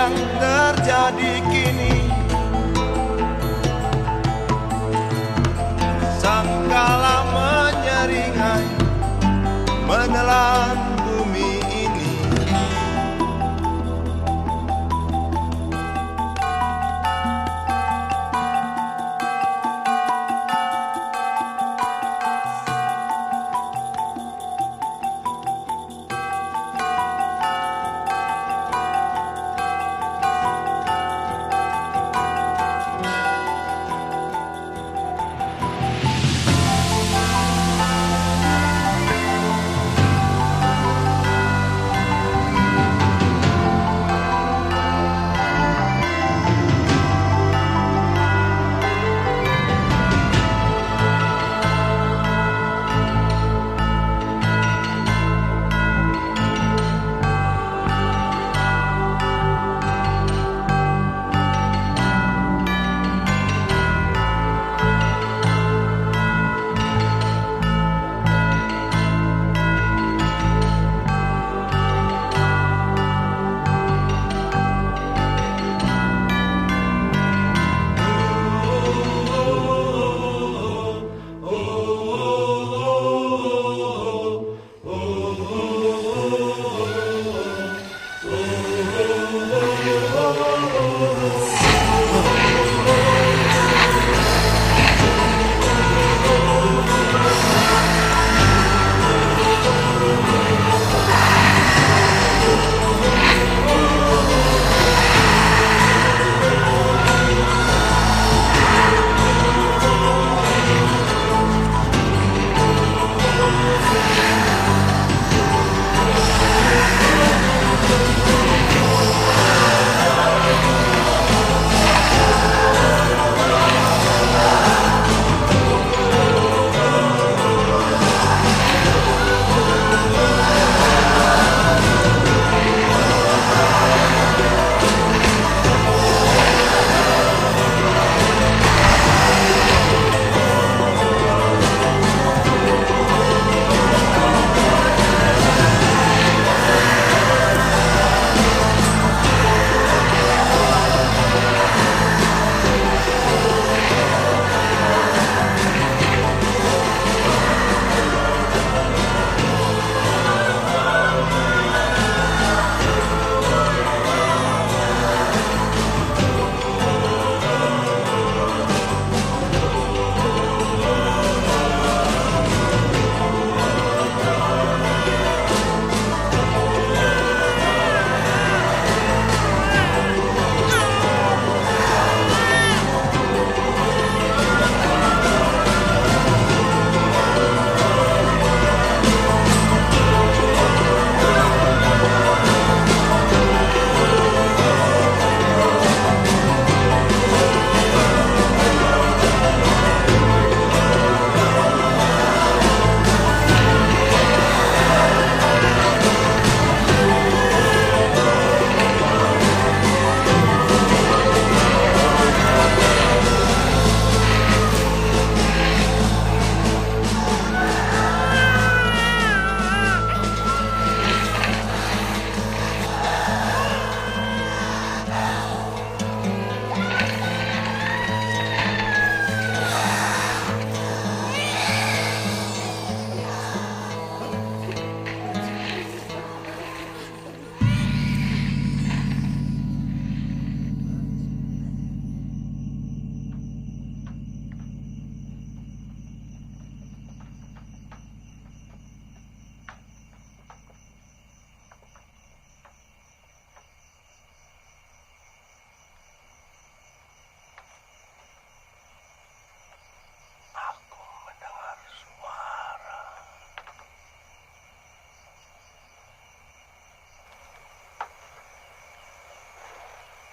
yang terjadi kini. Sangkala menyeringai menelan bumi ini.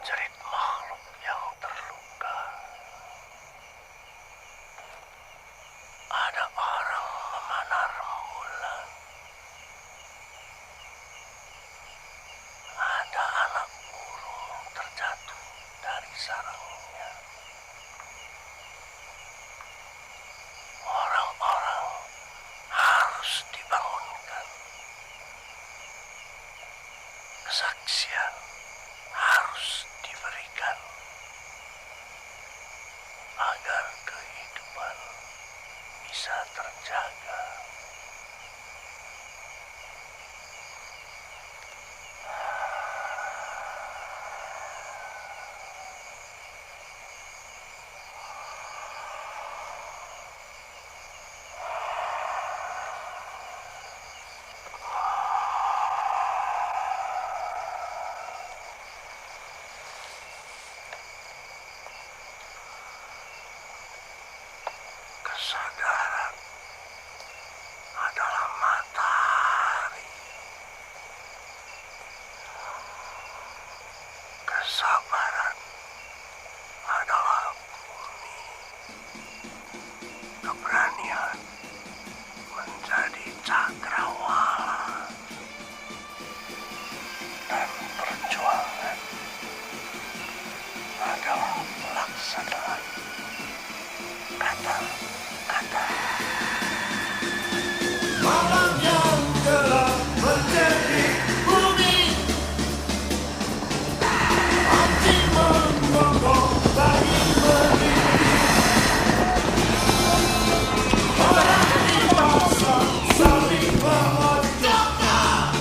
Jerit makhluk yang terluka. Ada orang memanah rembulan. Ada anak burung terjatuh dari sarangnya. Orang-orang harus dibangunkan. Kesaksian harus Kesadaran adalah matahari. Kesabaran adalah bumi. Keberanian menjadi cakrawala. Dan perjuangan adalah pelaksanaan kata-kata. Malam yang gelap menjadi bumi, hati menggonggong bagi berdiri. Orang dipaksa saling memojokkan,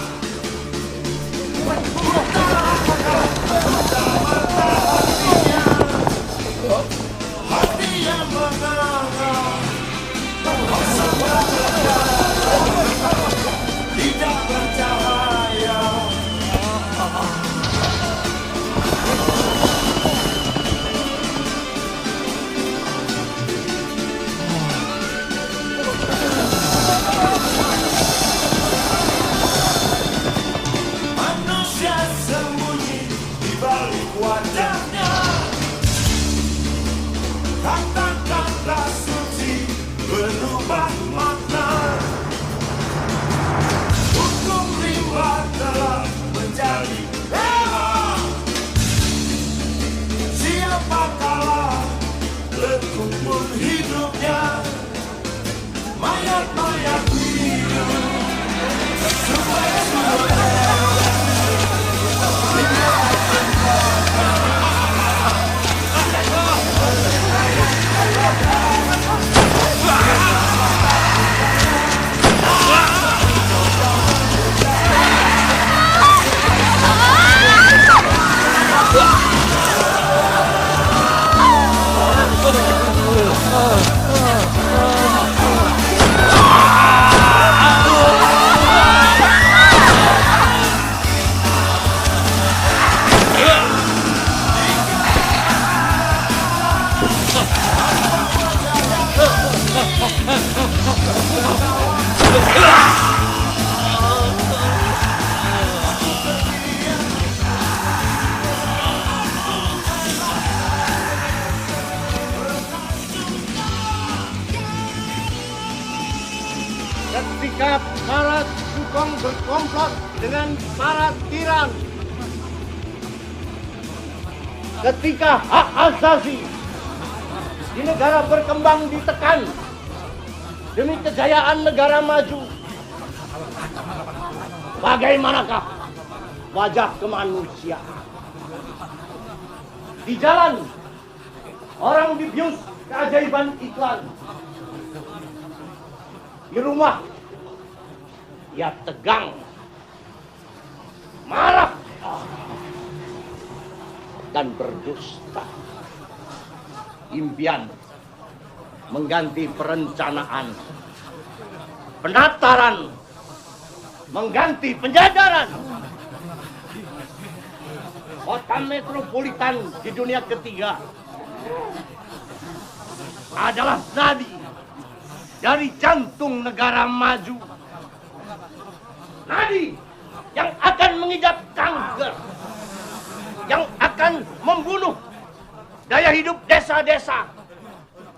utarakan mata-mata hatinya. Hati yang menganga, tidak bercahaya. Manusia sembunyi di balik wajahnya. Kata-kata suci berubah makna. Hukum rimba telah menjadi rela. Siapa kalah berkumpul hidupnya. Mayat-mayat hidup ketika para sukong berkomplot dengan para tiran, ketika hak asasi di negara berkembang ditekan demi kejayaan negara maju, bagaimanakah wajah kemanusiaan? Di jalan orang dibius keajaiban iklan. Di rumah, ia tegang, marah, dan berdusta. Impian mengganti perencanaan, penataran mengganti penjajaran. Kota metropolitan di dunia ketiga adalah nadi dari jantung negara maju. Nadi yang akan mengidap kanker, yang akan membunuh daya hidup desa-desa,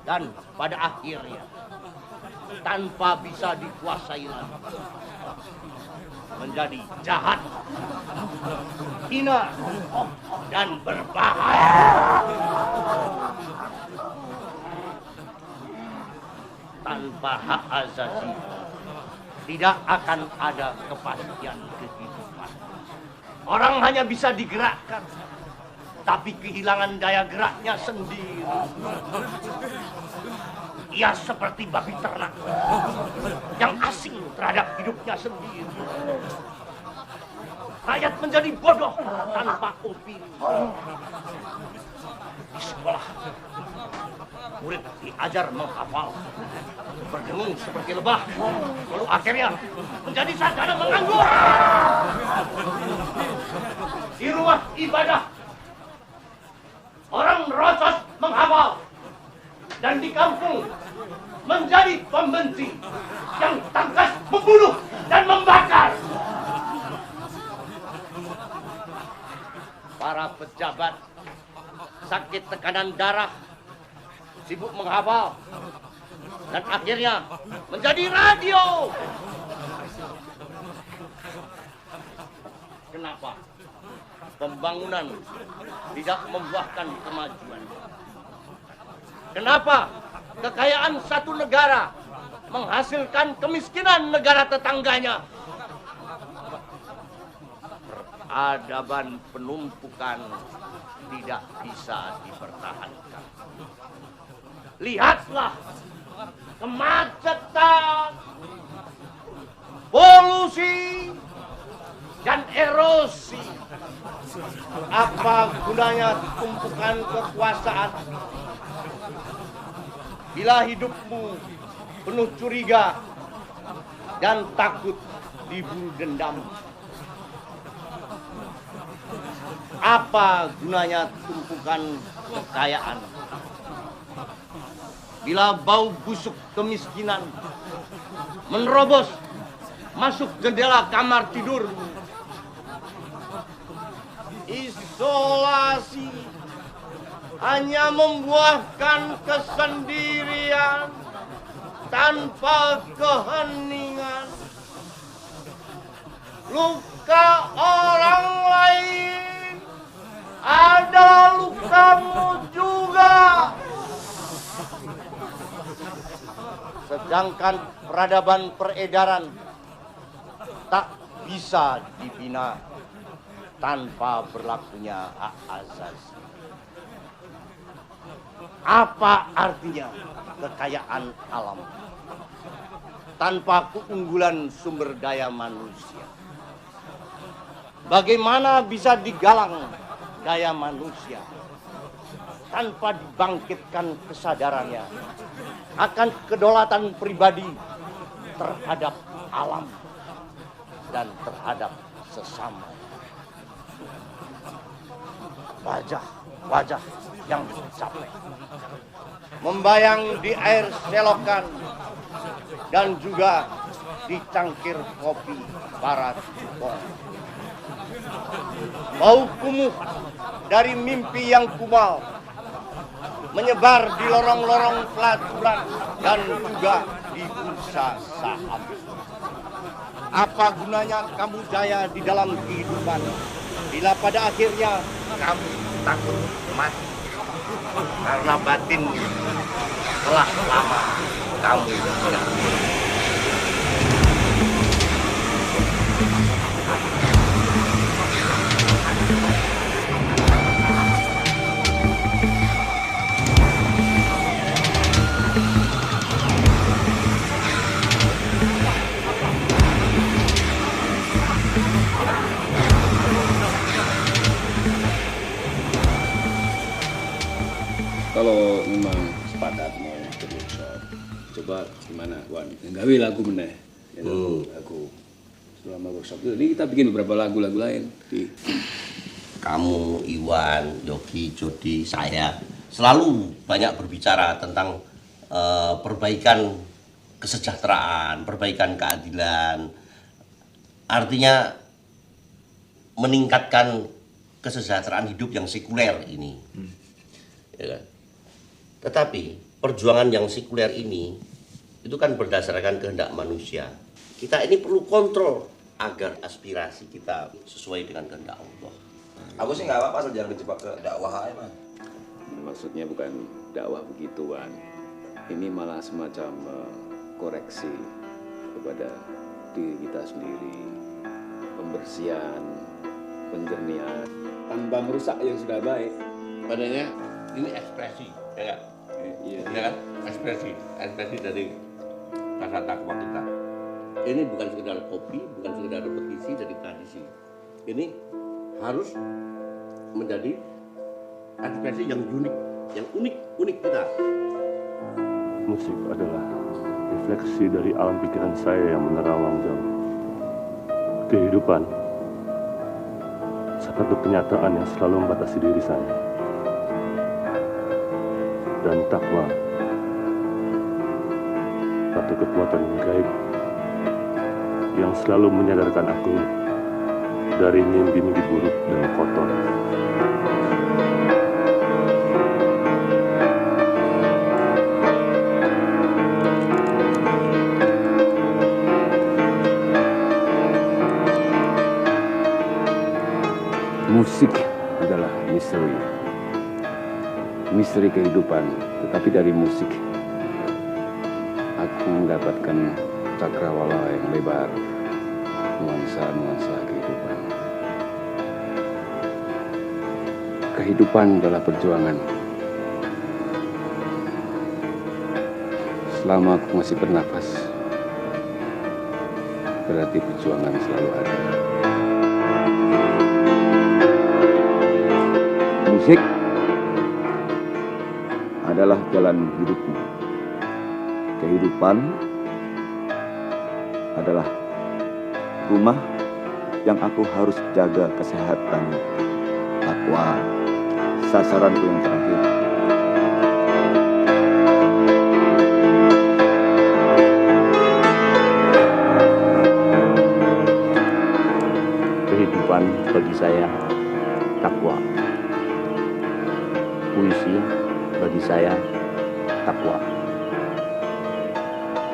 dan pada akhirnya tanpa bisa dikuasai lagi menjadi jahat, hina, dan berbahaya. Tanpa hak asasi tidak akan ada kepastian kehidupan. Orang hanya bisa digerakkan, tapi kehilangan daya geraknya sendiri. Ia seperti babi ternak yang asing terhadap hidupnya sendiri. Rakyat menjadi bodoh tanpa opini. Di sekolah, murid diajar menghafal, berdengung seperti lebah, lalu akhirnya menjadi sarjana menganggur. Di rumah ibadah, orang rocos menghafal, dan di kampung menjadi pembenci yang tangkas membunuh dan membakar. Para pejabat sakit tekanan darah, sibuk menghafal, dan akhirnya menjadi radio. Kenapa pembangunan tidak membuahkan kemajuan? Kenapa kekayaan satu negara menghasilkan kemiskinan negara tetangganya? Peradaban penumpukan tidak bisa dipertahankan. Lihatlah kemacetan, polusi, dan erosi. Apa gunanya tumpukan kekuasaan bila hidupmu penuh curiga dan takut diburu dendam? Apa gunanya tumpukan kekayaan bila bau busuk kemiskinan menerobos masuk jendela kamar tidur? Isolasi hanya membuahkan kesendirian tanpa keheningan. Luka orang lain ada lukamu juga. Sedangkan peradaban peredaran tak bisa dibina tanpa berlakunya hak asasi. Apa artinya kekayaan alam tanpa keunggulan sumber daya manusia? Bagaimana bisa digalang daya manusia tanpa dibangkitkan kesadarannya akan kedaulatan pribadi terhadap alam dan terhadap sesama? Wajah yang capek membayang di air selokan dan juga di cangkir kopi para cukong. Bau kumuh dari mimpi yang kumal menyebar di lorong-lorong pelaturan dan juga di bursa saham. Apa gunanya kamu jaya di dalam kehidupan bila pada akhirnya kamu takut mati karena batin telah lama kamu hilang. Kalau memang sepakat mau workshop, coba gimana Wan? Gawe lagu meneh, lagu selama workshop itu. Jadi kita bikin beberapa lagu-lagu lain. Kamu, Iwan, Yogi, Jody, saya selalu banyak berbicara tentang perbaikan kesejahteraan, perbaikan keadilan. Artinya meningkatkan kesejahteraan hidup yang sekuler ini. Ya kan? Tetapi perjuangan yang sekuler ini itu kan berdasarkan kehendak manusia. Kita ini perlu kontrol agar aspirasi kita sesuai dengan kehendak Allah. Aku sih nggak apa-apa asal jangan kejebak ke dakwah aja, Mas. Maksudnya bukan dakwah begituan. Ini malah semacam koreksi kepada diri kita sendiri, pembersihan, penjernihan, tanpa merusak yang sudah baik. Padahal ini ekspresi, ya kan? Iya. Ya kan? Ekspresi dari rasa takwa kita. Ini bukan sekedar kopi, bukan sekedar repetisi dari tradisi. Ini harus menjadi ekspresi yang unik, yang unik kita. Musik adalah refleksi dari alam pikiran saya yang menerawang jauh. Kehidupan satu kenyataan yang selalu membatasi diri saya. Dan takwa satu kekuatan gaib yang selalu menyadarkan aku dari mimpi-mimpi buruk dan kotor. Musik adalah misteri kehidupan, tetapi dari musik aku mendapatkan cakrawala yang lebar, nuansa-nuansa kehidupan. Kehidupan adalah perjuangan. Selama aku masih bernafas, berarti perjuangan selalu ada. Musik adalah jalan hidupmu. Kehidupan adalah rumah yang aku harus jaga kesehatan. Takwa, sasaranku yang terakhir. Kehidupan bagi saya takwa. Puisi bagi saya takwa.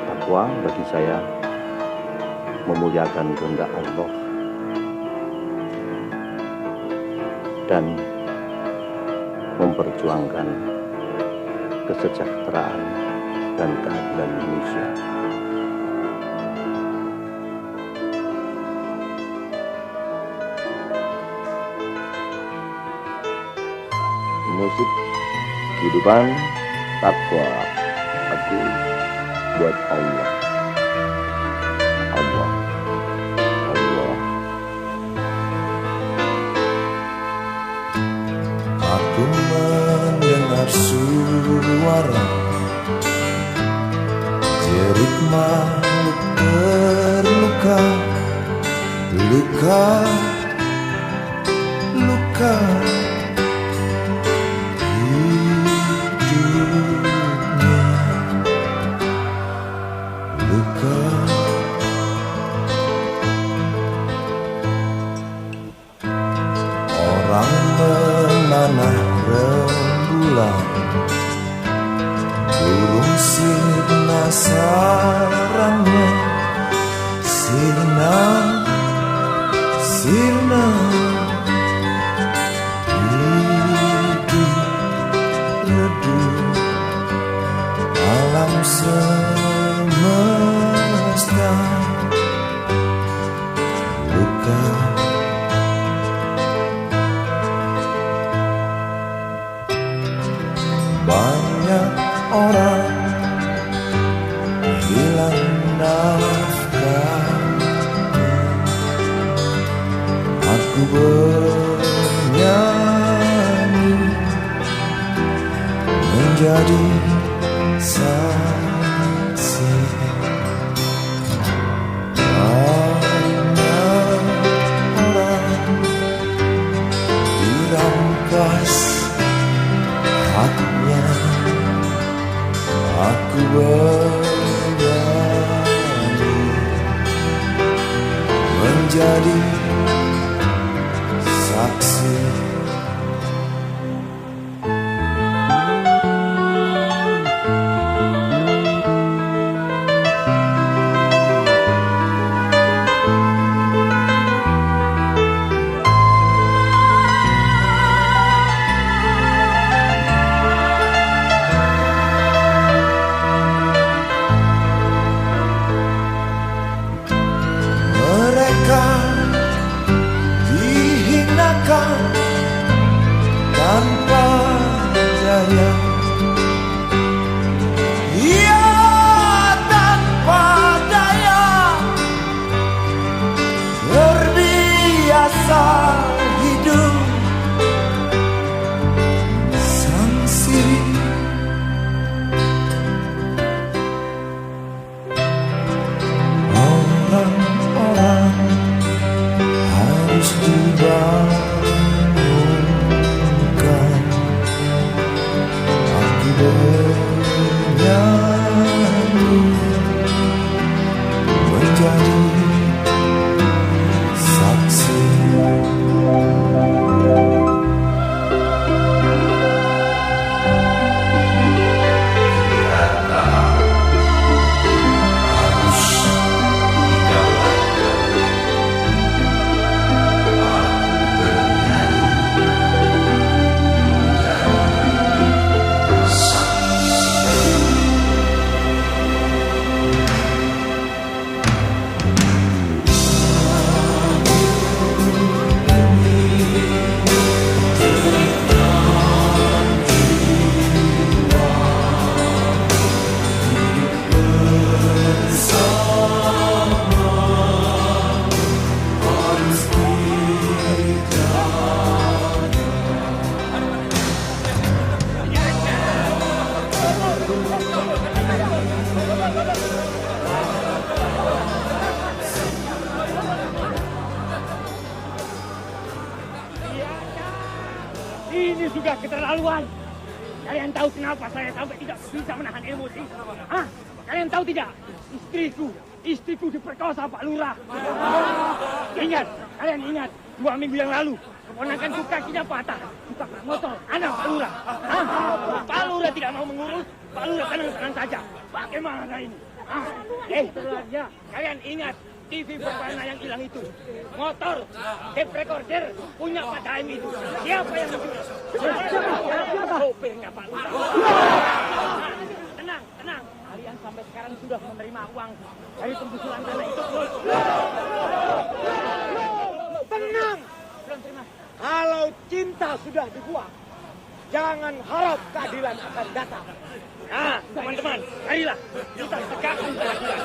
Takwa bagi saya memuliakan kehendak Allah dan memperjuangkan kesejahteraan dan keadilan manusia. Musik, kehidupan, takwa, aku buat Allah. Allah, Allah. Aku mendengar suara jerit makhluk terluka, luka, luka. Orang menanah rembulan, burung sirna sarangnya, sirna, sirna, hidup redup alam semesta, luka. Banyak orang hilang nafkahnya. Aku bernyanyi menjadi saksi. Banyak orang dirampas haknya. Aku bernyanyi menjadi saksi. Mereka dihinakan Ini sudah keterlaluan. Kalian tahu kenapa saya sampai tidak bisa menahan emosi? Hah? Kalian tahu tidak? Istriku diperkosa Pak Lurah. Ingat, kalian ingat 2 minggu yang lalu keponakanku kakinya patah ditabrak motor anak Pak Lurah. Hah? Pak Lurah tidak mau mengurus, Pak Lurah tenang-tenang saja. Bagaimana ini? Ya, kalian ingat TV berwarna yang hilang itu, motor, tape recorder punya Pak Daim itu. Siapa yang mencuri? Sopirnya Pak Lurah. Tenang. Kalian sampai sekarang sudah menerima uang dari penggusuran tanah itu. Tenang. Belum terima. Kalau cinta sudah dibuang, jangan harap keadilan akan datang. Nah, teman-teman, marilah kita tegakkan keadilan.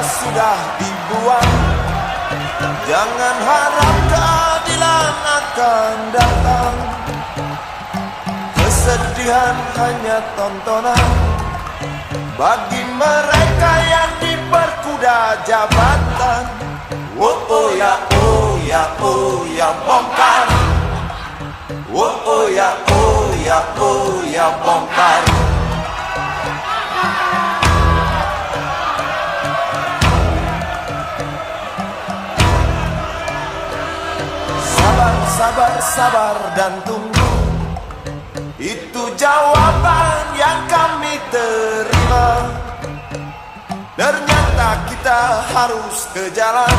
Sudah dibuang, jangan harap keadilan akan datang. Kesedihan hanya tontonan bagi mereka yang diperkuda jabatan. Oh ya bongkar. Oh ya bongkar. Sabar dan tunggu, itu jawaban yang kami terima. Ternyata kita harus ke jalan,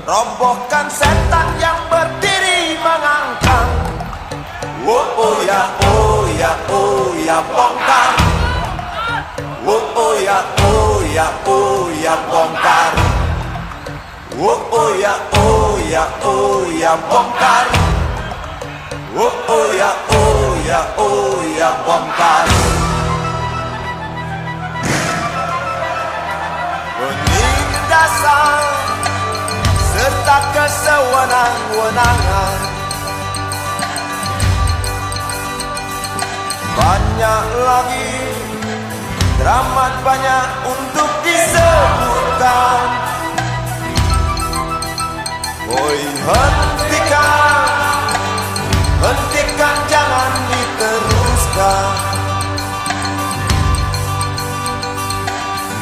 robohkan setan yang berdiri mengangkang. Oh ya bongkar. Oh ya bongkar. Oh ya bongkar. Oh ya bongkar. Penindasan serta kesewenang-wenangan, banyak lagi, teramat banyak untuk disebutkan. Oi, hentikan, jangan diteruskan.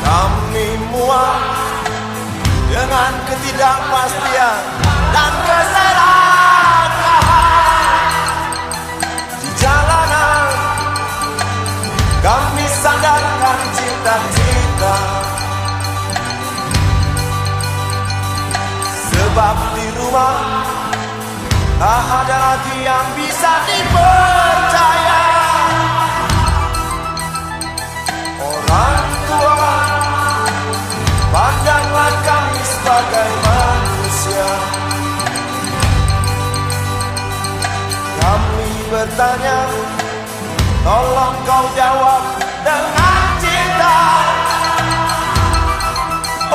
Kami muak dengan ketidakpastian dan keserakahan di jalanan. Kami sandarkan cita-cita, sebab di rumah tak ada lagi yang bisa dipercaya. Orang tua, pandanglah kami sebagai manusia. Kami bertanya, tolong kau jawab dengan cinta.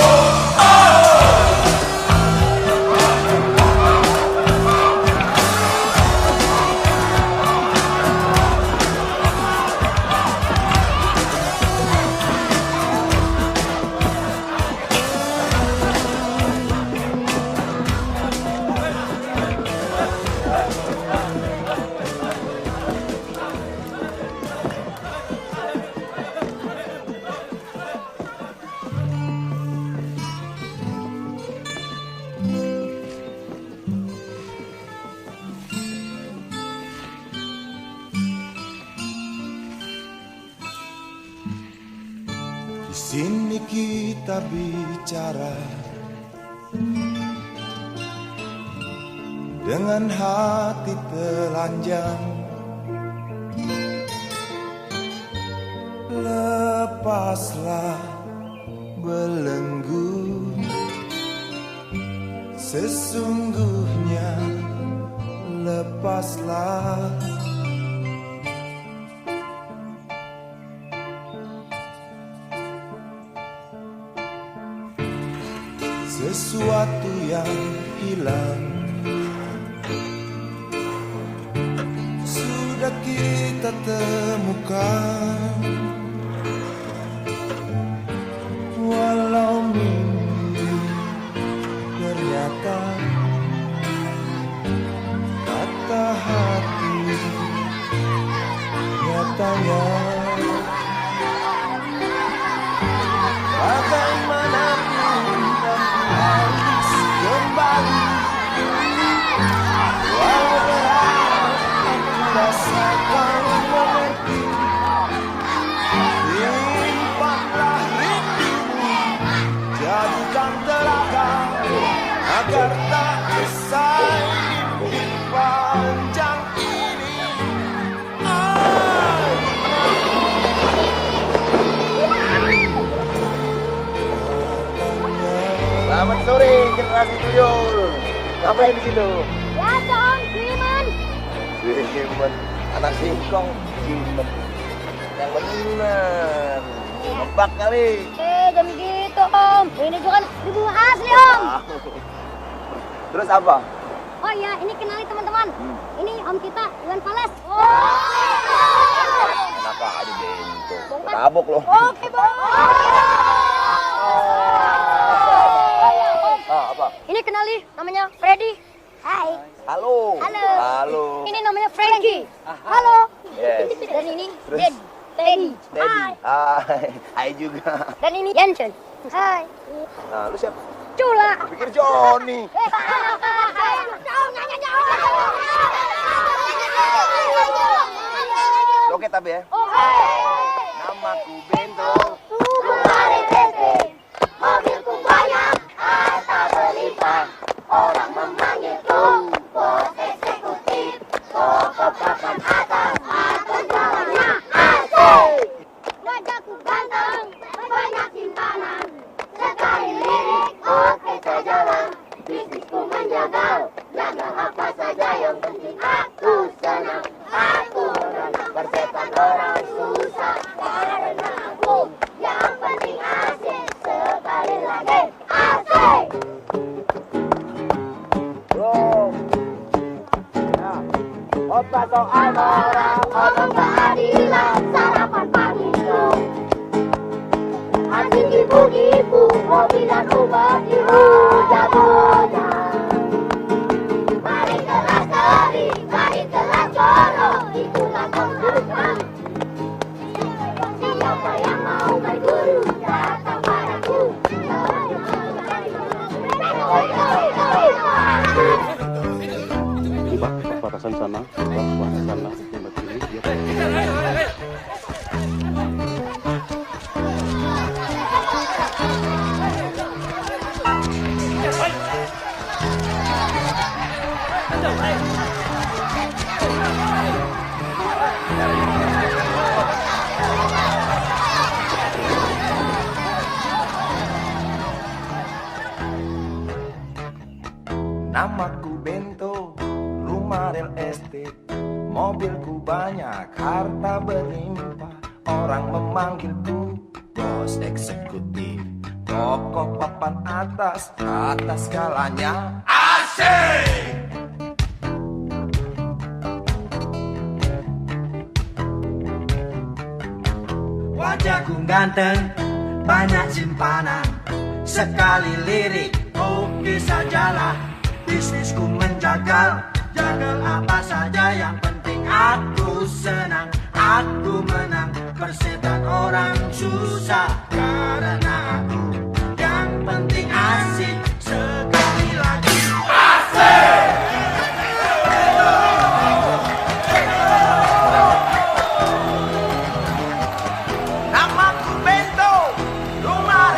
Oh. kita bicara dengan hati telanjang. Lepaslah belenggu, sesungguhnya lepaslah. Sesuatu yang hilang sudah kita temukan, walau mimpi ternyata kata hati nyatanya. Bagaimanapun harus kembali, walau berat aku rasakan mengerti. Simpanlah rindumu, jadikan telaga agar tak usai mimpi panjang ini. Selamat sore generasi tuyul. Ngapain di situ? Biasa Om, Swiman. Swiman, anak singkong. Swiman. Yang bener. Ngebak kali. Jam gitu Om. Ini juga kan ibu asli Om. Terus apa? Oh iya, ini kenali teman-teman. Ini Om kita, Iwan Fales. Enak aja bento. Tabok loh. Oke, Bang. Apa? Ini kenali, namanya Freddy. Hai. Halo. Halo. Halo. Ini namanya Frankie. Halo. Yes. Dan ini Terus? Teddy. Teddy. Hai. Hai juga. Dan ini Jensen. Hai. Nah, lu siapa? Cula. Pikir Johnny. Oke tapi ya. Namaku Bento. Kemarin bete, mobilku banyak, harta berlimpah. Orang memanggilku bos eksekutif. Toko papan atas, atau jalannya asik. Wajahku ganteng, banyak simpanan. Sekali lirik, oke saya jalan. Bisnisku menjagal, jaga apa saja yang penting aku senang. Aku renang persetan orang susah, karena aku yang penting asik. Sekali lagi asik. Bro. Ya. Opa soal Orang ngomong keadilan, sarapan pagi itu. Anjing ibu-ibu, mobil dan rumah dihujat-hujat. Mari kelas teri, mari kelas coro, itulah Komnas. Siapa yang mau berguru, datang padaku. Coba batasan sana, batasan sana, tembak kiri, dia. Namaku Bento, rumah real estate, mobilku banyak, harta berlimpah. Orang memanggilku bos eksekutif. Toko papan atas skalanya asik. Wajahku ganteng, banyak simpanan. Sekali lirik, oke sajalah. Bisnisku menjagal, jagal apa saja yang penting aku senang. Aku menang, persetan orang susah. Karena aku yang penting asik. Sekali lagi asik. Namaku Bento, rumah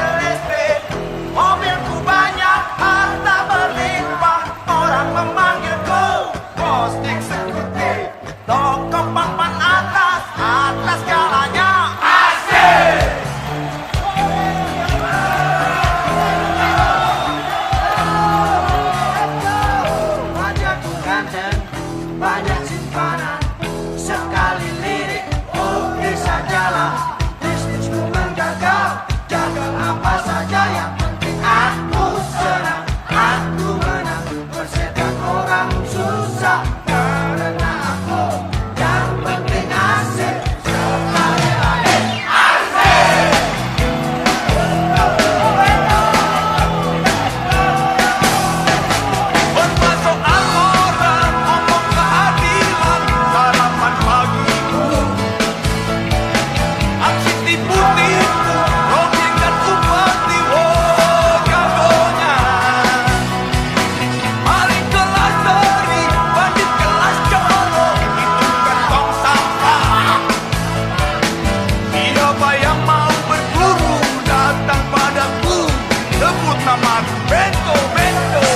Bento, bento.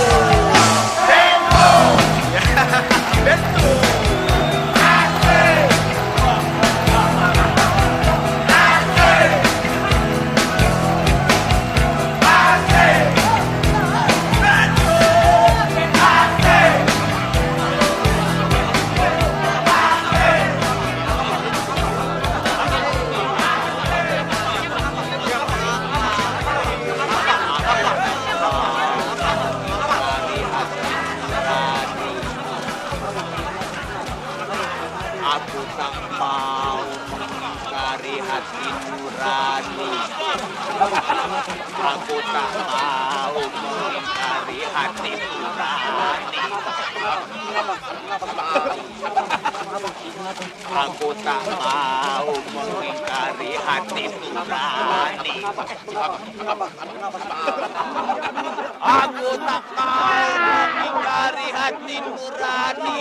Bento. Bento. Asik. Asik. Asik. Bento. Asik. Aku tak mau mengingkari hati nurani. Aku tak mau mengingkari hati nurani. Aku tak mau mengingkari hati nurani. Aku tak mau mengingkari hati nurani.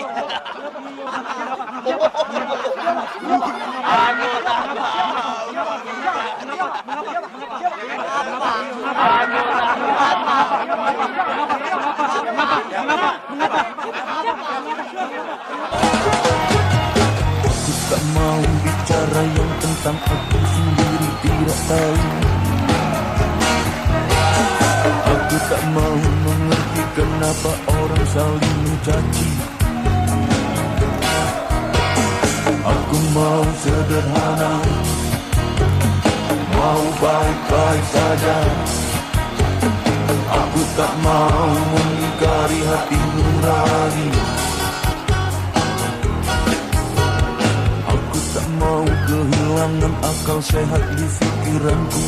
Aku tak mau bicara yang tentang aku sendiri tidak tahu. Aku tak mau mengerti kenapa orang saling mencaci. Aku mau sederhana, mau baik-baik saja. Aku tak mau mengingkari hati nurani. Aku tak mau kehilangan akal sehat di pikiranku.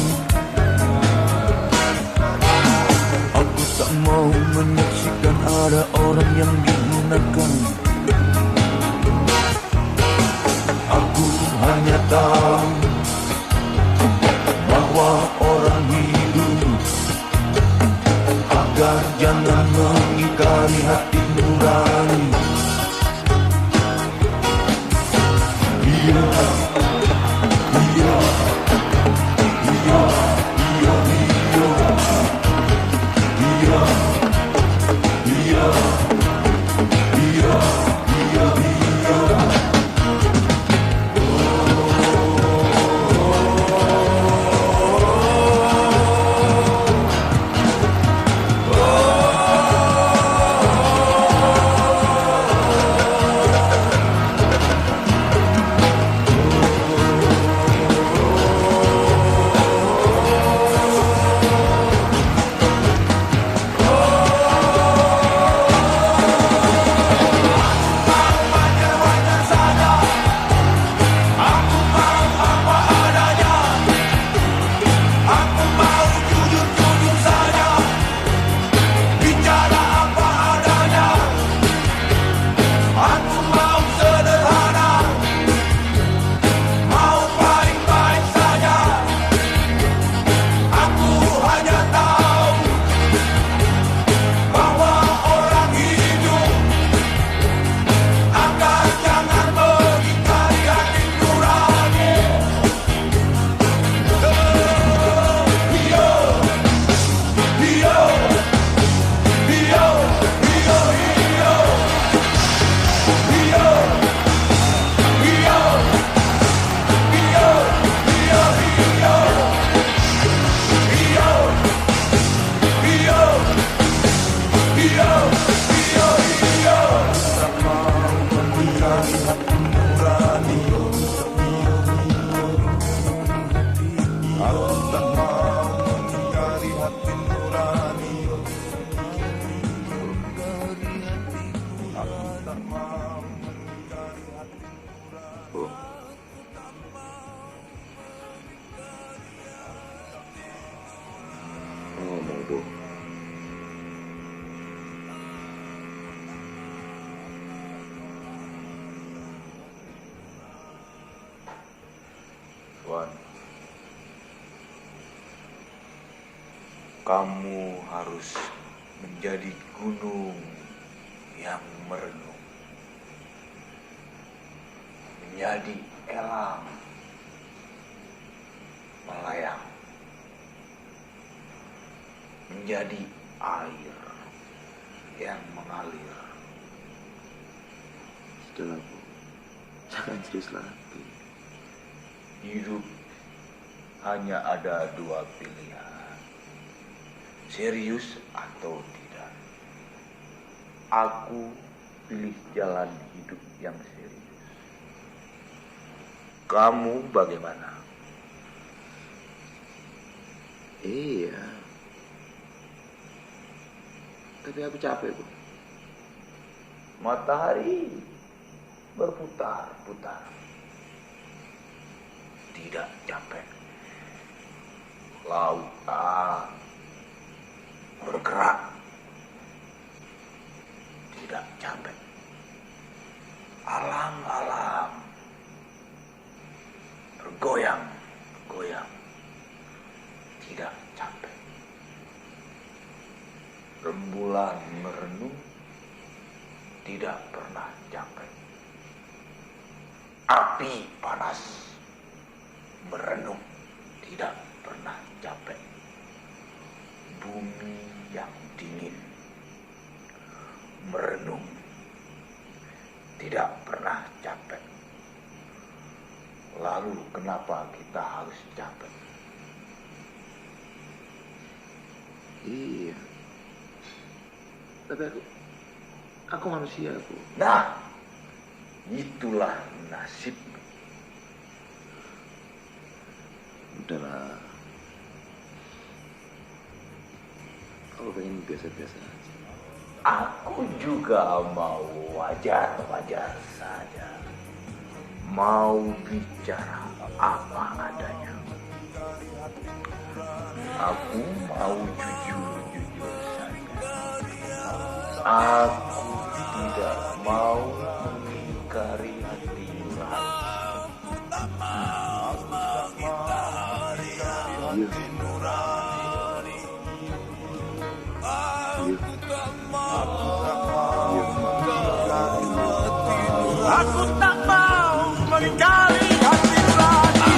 Aku tak mau menyaksikan ada orang yang dihinakan. Aku hanya tahu bahwa orang hidup agar jangan mengingkari hati nurani. Iya, iya, iya, iya, iya, iya, iya, iya, iya. Wan, kamu harus menjadi gunung yang merenung, menjadi elang melayang, menjadi air yang mengalir. Sudahlah, Bu. Jangan serius lagi. Hidup hanya ada dua pilihan, serius atau tidak. Aku pilih jalan hidup yang serius. Kamu bagaimana? Iya. Tapi aku capek, Bu. Matahari berputar-putar, tidak capek. Lautan bergerak, tidak capek. Alam-alam bergoyang-goyang, tidak capek. Rembulan merenung, tidak pernah capek. Api panas merenung, tidak pernah capek. Bumi yang dingin merenung, tidak pernah capek. Lalu kenapa kita harus capek? Iya. Tapi aku manusia, Bu. Nah, itulah nasib. Udahlah. Aku pengen biasa-biasa aja. Aku juga mau wajar-wajar saja. Mau bicara apa adanya. Aku mau jujur-jujur saja. Aku tidak mau mengingkari hati Aku tak mau mengingkari hati nurani. Aku tak mau mengingkari hati nurani. Aku tak mau mengingkari hati nurani.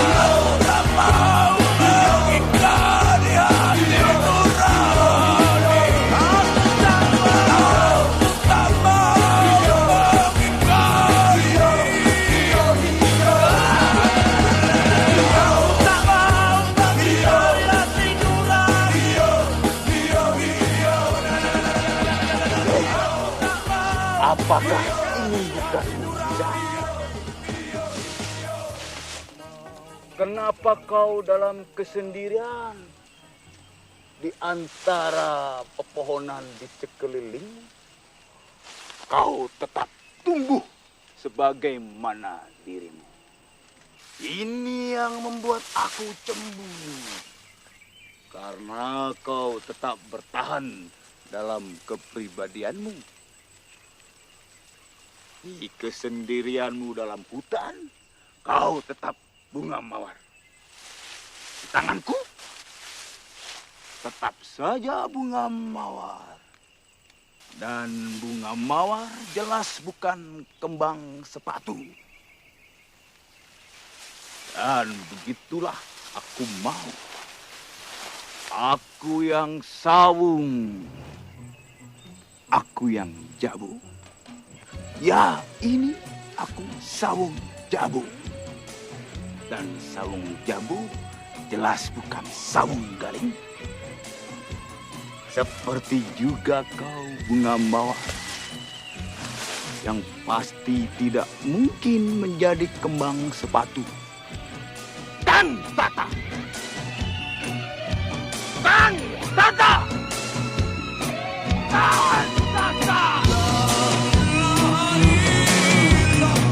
Apakah ini bukan mujizat? Kenapa kau dalam kesendirian di antara pepohonan di sekeliling? Kau tetap tumbuh sebagaimana dirimu. Ini yang membuat aku cemburu. Karena kau tetap bertahan dalam kepribadianmu. Di kesendirianmu dalam hutan, kau tetap bunga mawar. Di tanganku, tetap saja bunga mawar. Dan bunga mawar jelas bukan kembang sepatu. Dan begitulah aku mau. Aku yang sawung. Aku yang jabu. Ya, ini aku sawung jabu. Dan sawung jabu jelas bukan sawung galing. Seperti juga kau bunga mawar. Yang pasti tidak mungkin menjadi kembang sepatu. Dan Tata! Dan Tata! Dan Tata! La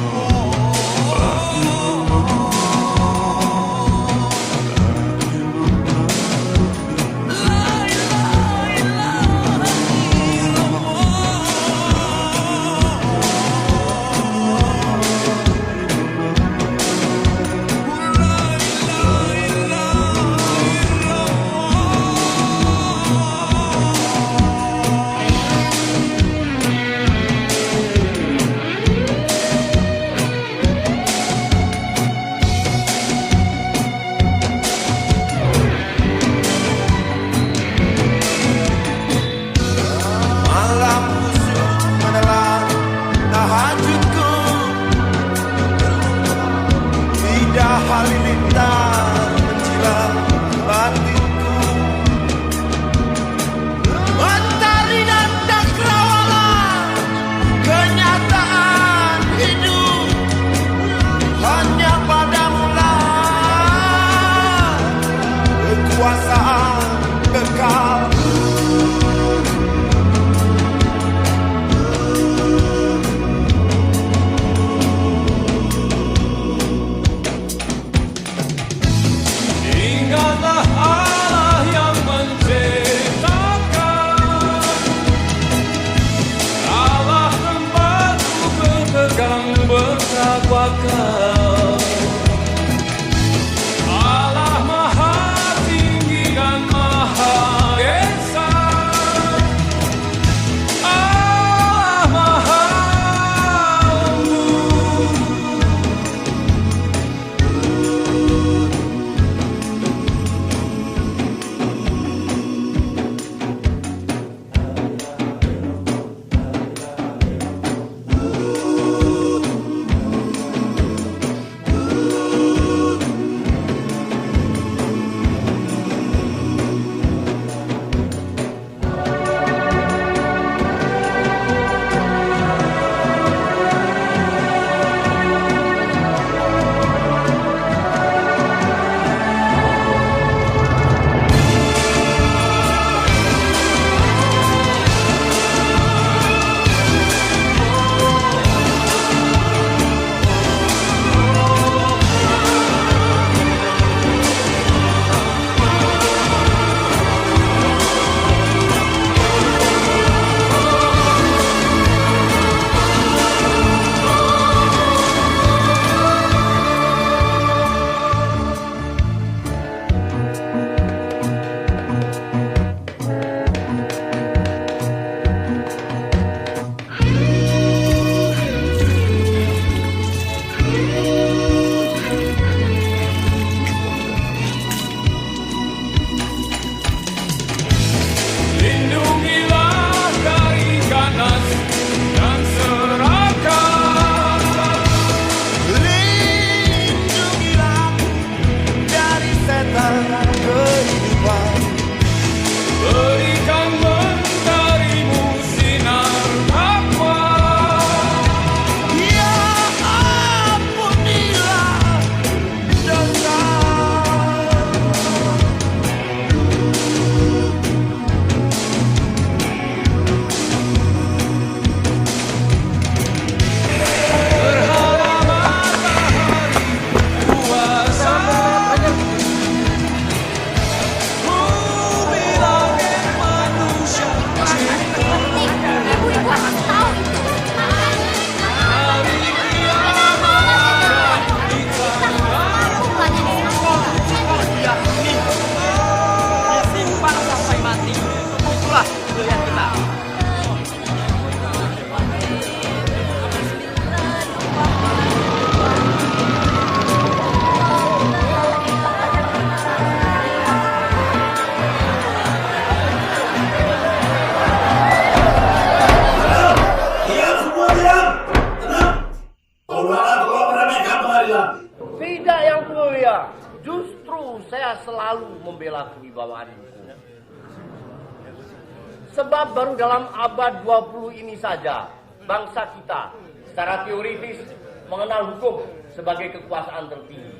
Sebab baru dalam abad 20 ini saja bangsa kita secara teoritis mengenal hukum sebagai kekuasaan tertinggi.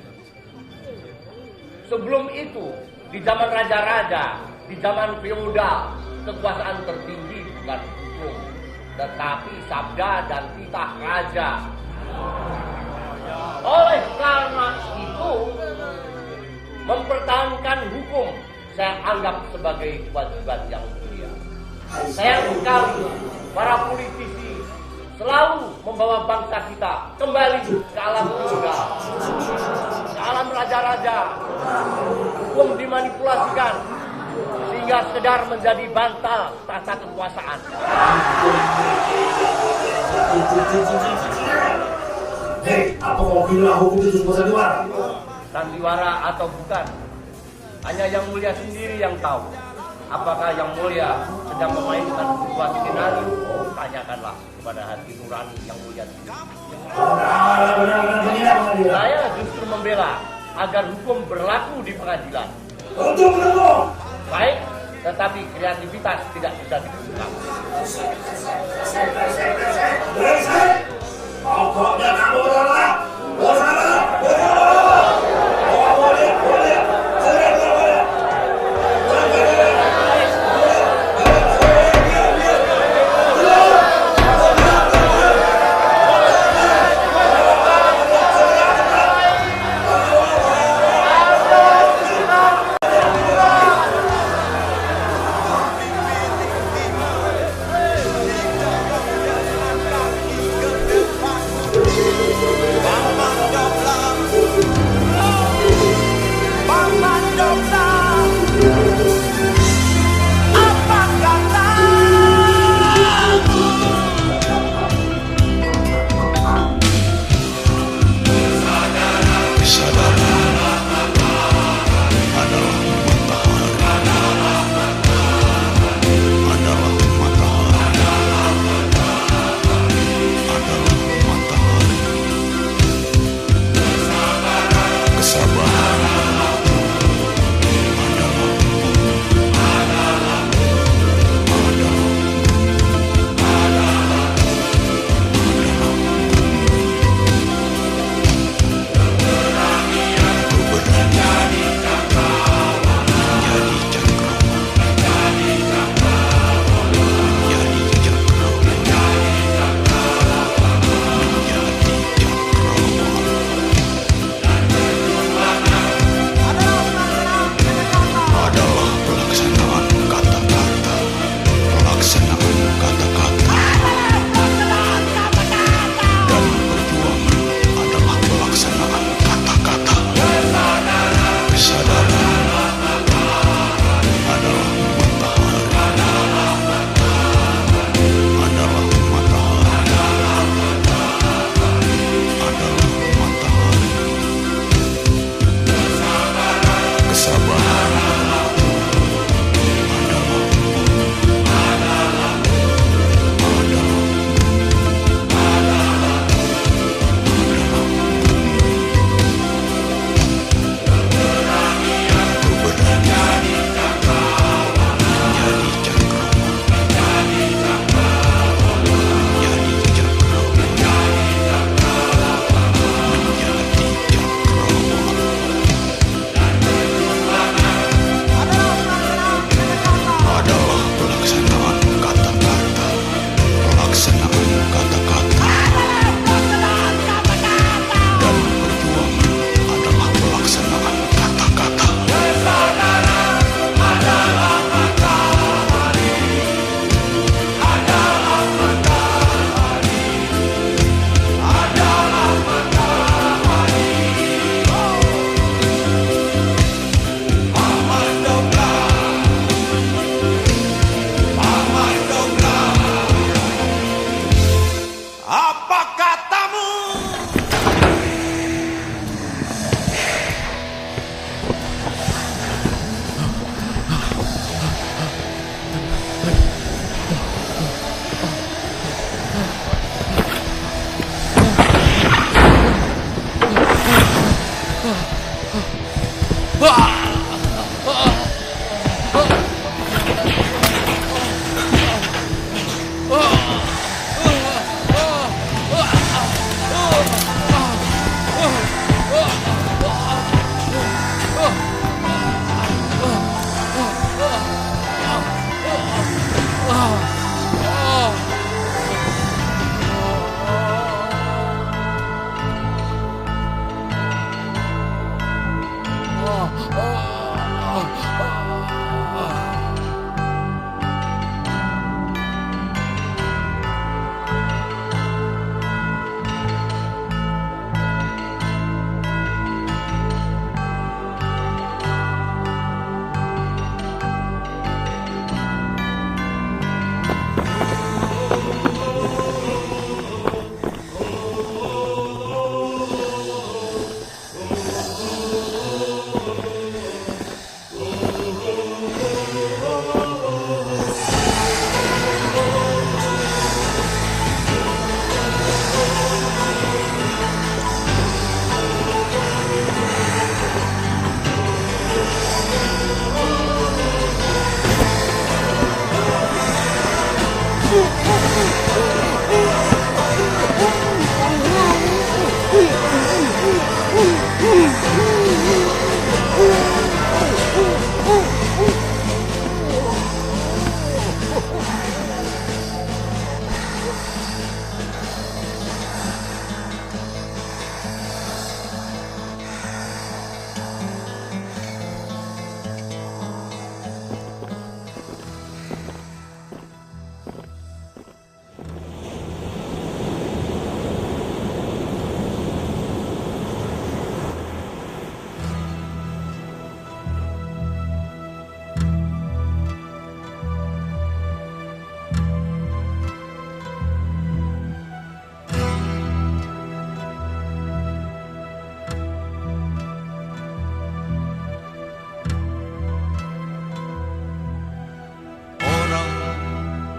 Sebelum itu, di zaman raja-raja, di zaman feodal, kekuasaan tertinggi bukan hukum, tetapi sabda dan titah raja. Oleh karena itu, mempertahankan hukum saya anggap sebagai kewajiban yang mulia. Sayang sekali para politisi selalu membawa bangsa kita kembali ke alam feodal, ke alam raja-raja. Hukum dimanipulasikan sehingga sekedar menjadi bantal tata kekuasaan. Hei, apa kau kira hukum itu cuma sandiwara? Sandiwara atau bukan, hanya yang mulia sendiri yang tahu. Apakah yang mulia sedang memainkan sebuah skenario? Tanyakanlah kepada hati nurani yang mulia sendiri. Saya justru membela agar hukum berlaku di pengadilan. Baik, tetapi kreativitas tidak bisa dibungkam. Pokoknya kamu bersalah.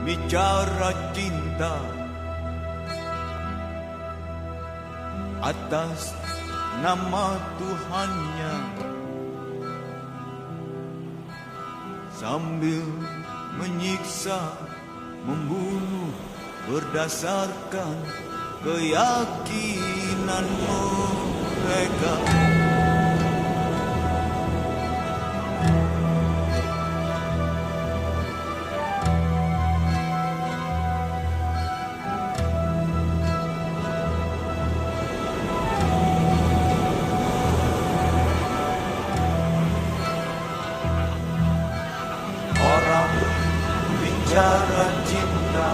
bicara cinta atas nama Tuhannya, sambil menyiksa, membunuh berdasarkan keyakinan mereka. Orang bicara cinta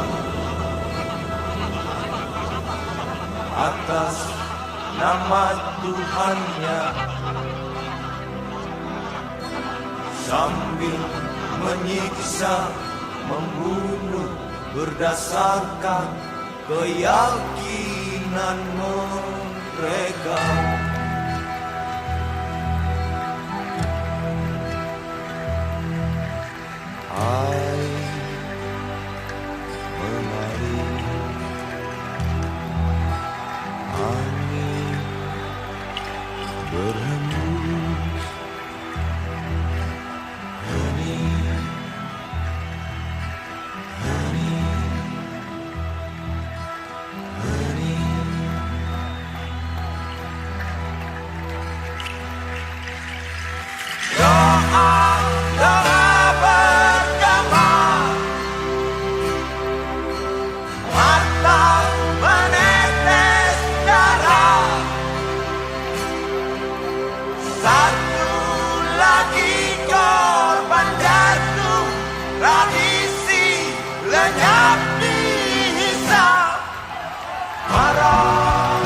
atas nama Tuhannya, sambil menyiksa, membunuh berdasarkan keyakinan mereka. Hai menari, angin berhembus, hening, hening, hening. Doa, doa bergema, mata menetes darah. Satu lagi korban jatuh, tradisi lenyap dihisap. Marah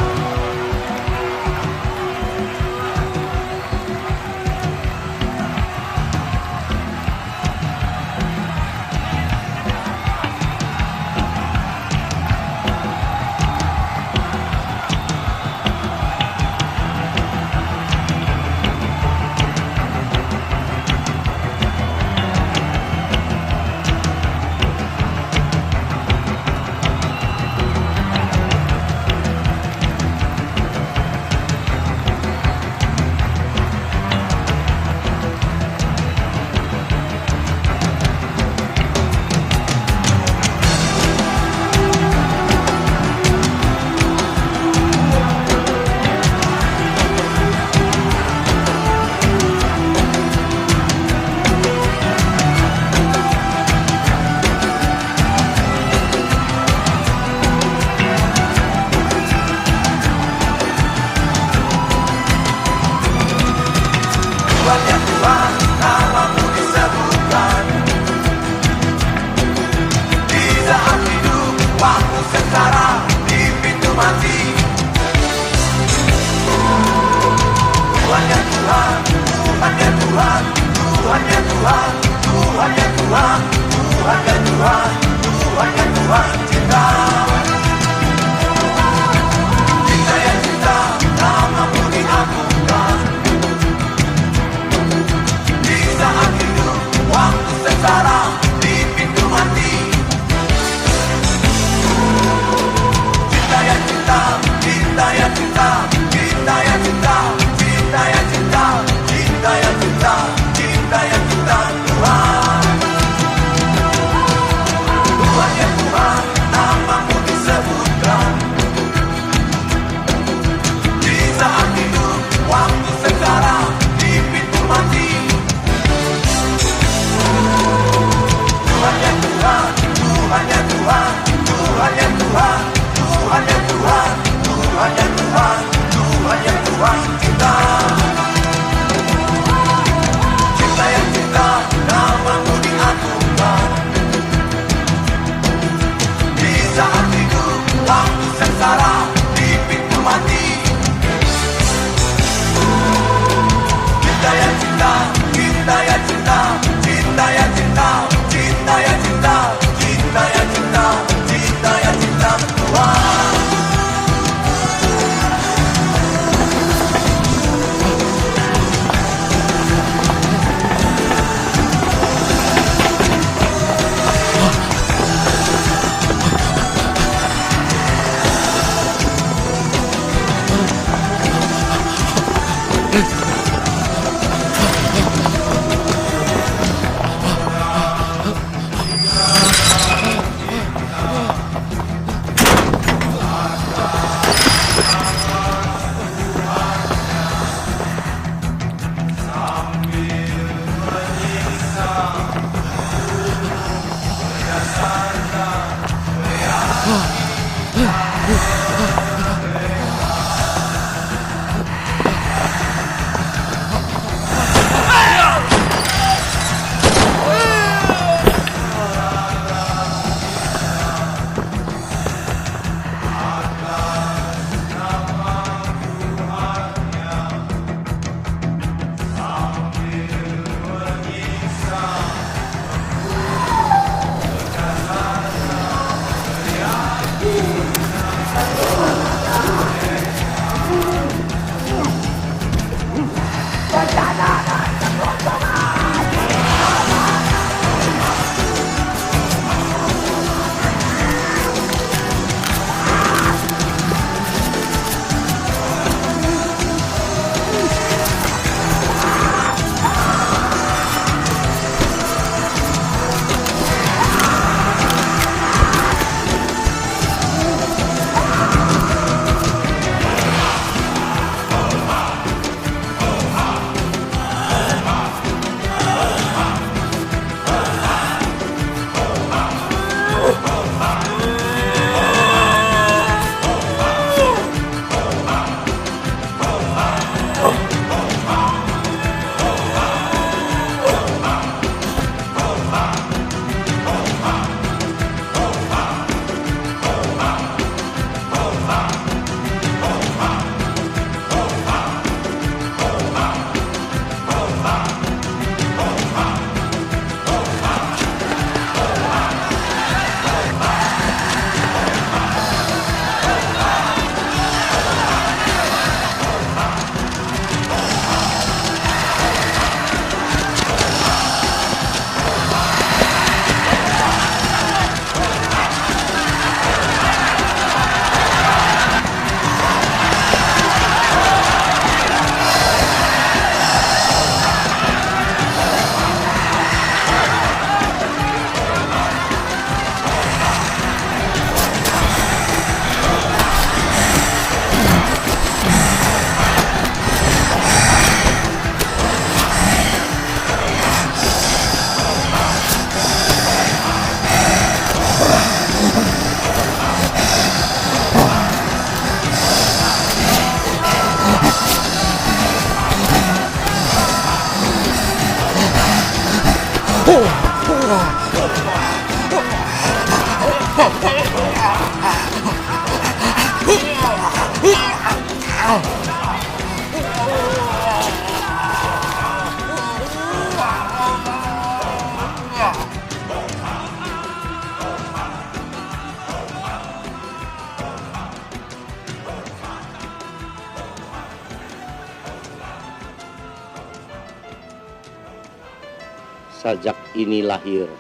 Sajak ini lahir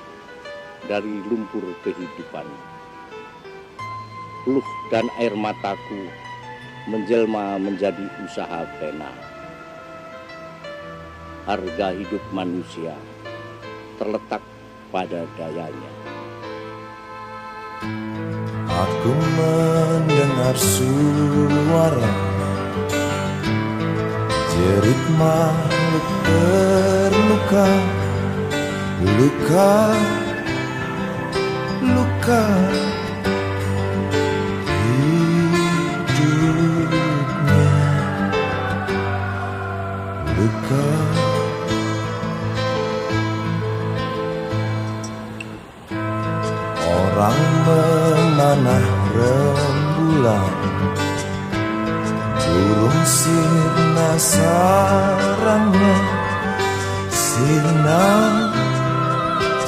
dari lumpur kehidupan. Peluh dan air mataku menjelma menjadi usaha pena. Harga hidup manusia terletak pada dayanya. Aku mendengar suara jerit makhluk terluka, luka, luka hidupnya, luka. Orang memanah rembulan, burung sirna sarangnya, sirna,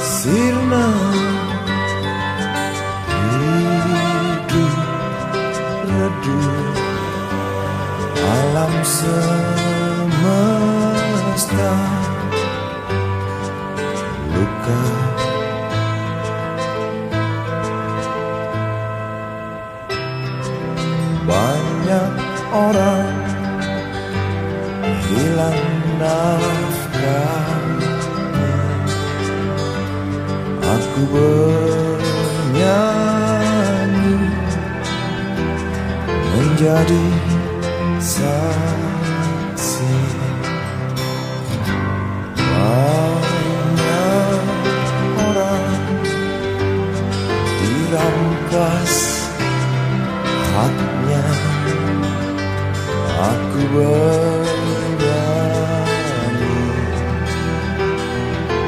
sirna, hidup redup alam semesta, luka. Banyak orang hilang nafkahnya. Aku bernyanyi menjadi saksi. Banyak orang di merampas haknya. Aku berani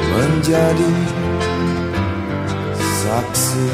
menjadi saksi